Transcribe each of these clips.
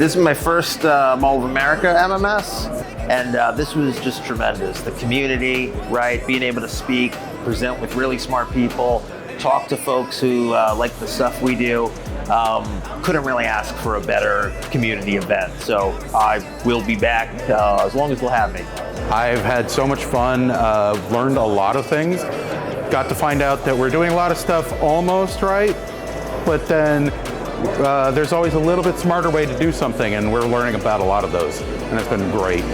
This is my first Mall of America MMS, and this was just tremendous. The community, right? Being able to speak, present with really smart people, talk to folks who like the stuff we do. Couldn't really ask for a better community event. So I will be back as long as they'll have me. I've had so much fun, learned a lot of things. Got to find out that we're doing a lot of stuff almost right, but then there's always a little bit smarter way to do something, and we're learning about a lot of those, and it's been great.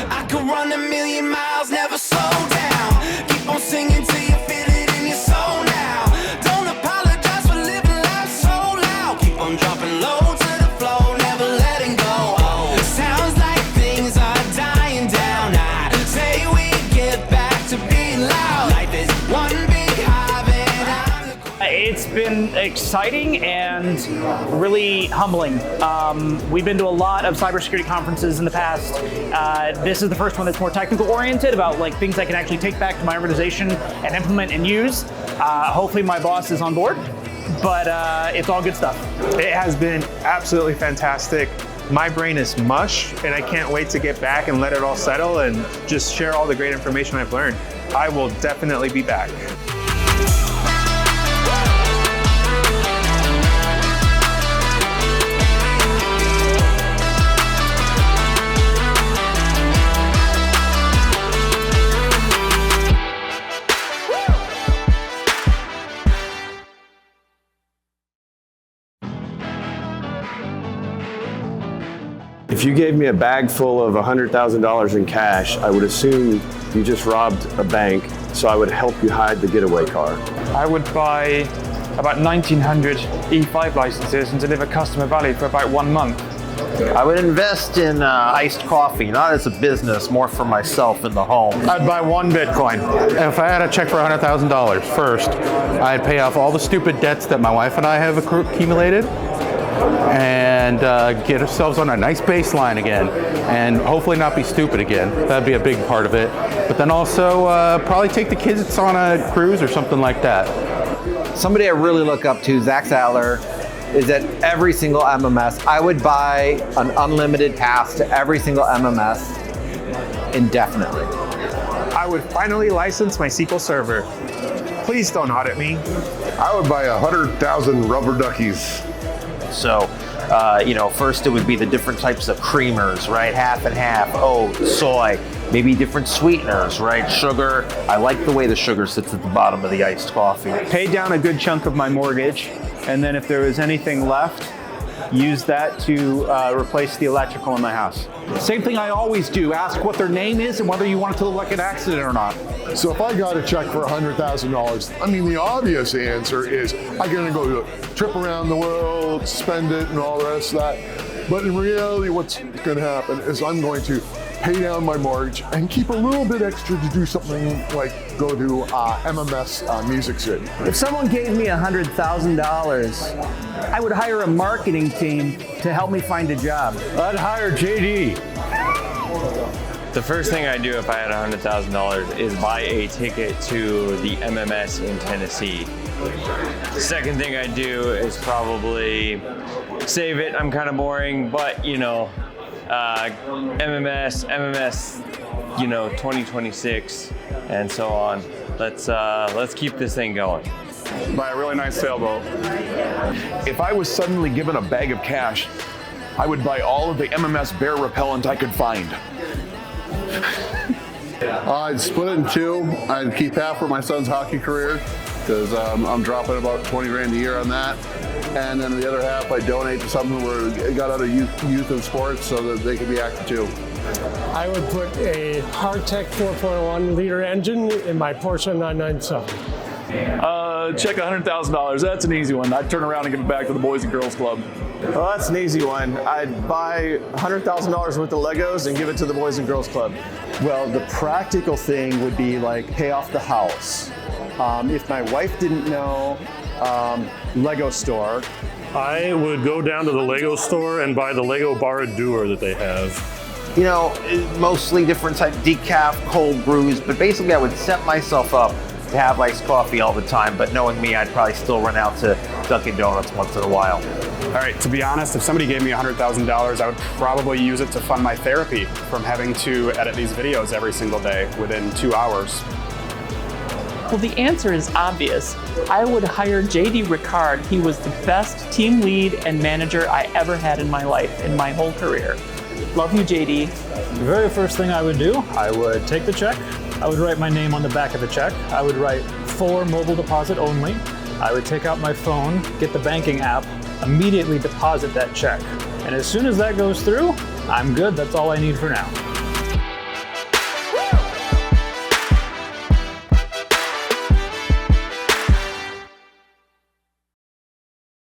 I could run a million miles, never slow down. Keep on singing till you feel it in your soul now. Don't apologize for living life so loud. Keep on dropping low to the flow, never letting go. Sounds like things are dying down. I say we get back to being loud. Life is one big hive and I'm the It's been exciting and really humbling. We've been to a lot of cybersecurity conferences in the past. This is the first one that's more technical oriented about like things I can actually take back to my organization and implement and use. Hopefully my boss is on board, but it's all good stuff. It has been absolutely fantastic. My brain is mush, and I can't wait to get back and let it all settle and just share all the great information I've learned. I will definitely be back. If you gave me a bag full of $100,000 in cash, I would assume you just robbed a bank, so I would help you hide the getaway car. I would buy about 1,900 E5 licenses and deliver customer value for about 1 month. I would invest in iced coffee, not as a business, more for myself in the home. I'd buy 1 Bitcoin. If I had a check for $100,000 first, I'd pay off all the stupid debts that my wife and I have accumulated, and get ourselves on a nice baseline again, and hopefully not be stupid again. That'd be a big part of it. But then also probably take the kids on a cruise or something like that. Somebody I really look up to, Zach Sadler, is at every single MMS. I would buy an unlimited pass to every single MMS indefinitely. I would finally license my SQL server. Please don't audit me. I would buy 100,000 rubber duckies. So, first it would be the different types of creamers, right? Half and half, oat, soy, maybe different sweeteners, right? Sugar. I like the way the sugar sits at the bottom of the iced coffee. Pay down a good chunk of my mortgage, and then if there was anything left, use that to replace the electrical in my house. Same thing I always do, ask what their name is and whether you want it to look like an accident or not. So if I got a check for $100,000, I mean, the obvious answer is I'm gonna go trip around the world, spend it and all the rest of that. But in reality, what's gonna happen is I'm going to pay down my mortgage and keep a little bit extra to do something like go to MMS Music City. If someone gave me $100,000, I would hire a marketing team to help me find a job. I'd hire JD. The first thing I'd do if I had $100,000 is buy a ticket to the MMS in Tennessee. The second thing I'd do is probably save it. I'm kind of boring, but MMS, 2026, and so on. Let's keep this thing going. Buy a really nice sailboat. If I was suddenly given a bag of cash, I would buy all of the MMS bear repellent I could find. I'd split it in two. I'd keep half for my son's hockey career, because I'm dropping about 20 grand a year on that. And then the other half I donate to something where it got out of youth and sports so that they can be active too. I would put a Hardtech 4.1 liter engine in my Porsche 997. Check $100,000. That's an easy one. I'd turn around and give it back to the Boys and Girls Club. Well, that's an easy one. I'd buy $100,000 worth of Legos and give it to the Boys and Girls Club. Well, the practical thing would be like pay off the house. If my wife didn't know, Lego store. I would go down to the Lego store and buy the Lego Bar-A-Doer that they have. You know, mostly different type decaf, cold brews, but basically I would set myself up have iced coffee all the time, but knowing me, I'd probably still run out to Dunkin' Donuts once in a while. All right, to be honest, if somebody gave me $100,000, I would probably use it to fund my therapy from having to edit these videos every single day within 2 hours. Well, the answer is obvious. I would hire JD Ricard. He was the best team lead and manager I ever had in my life, in my whole career. Love you, JD. The very first thing I would do, I would take the check. I would write my name on the back of the check. I would write for mobile deposit only. I would take out my phone, get the banking app, immediately deposit that check. And as soon as that goes through, I'm good. That's all I need for now.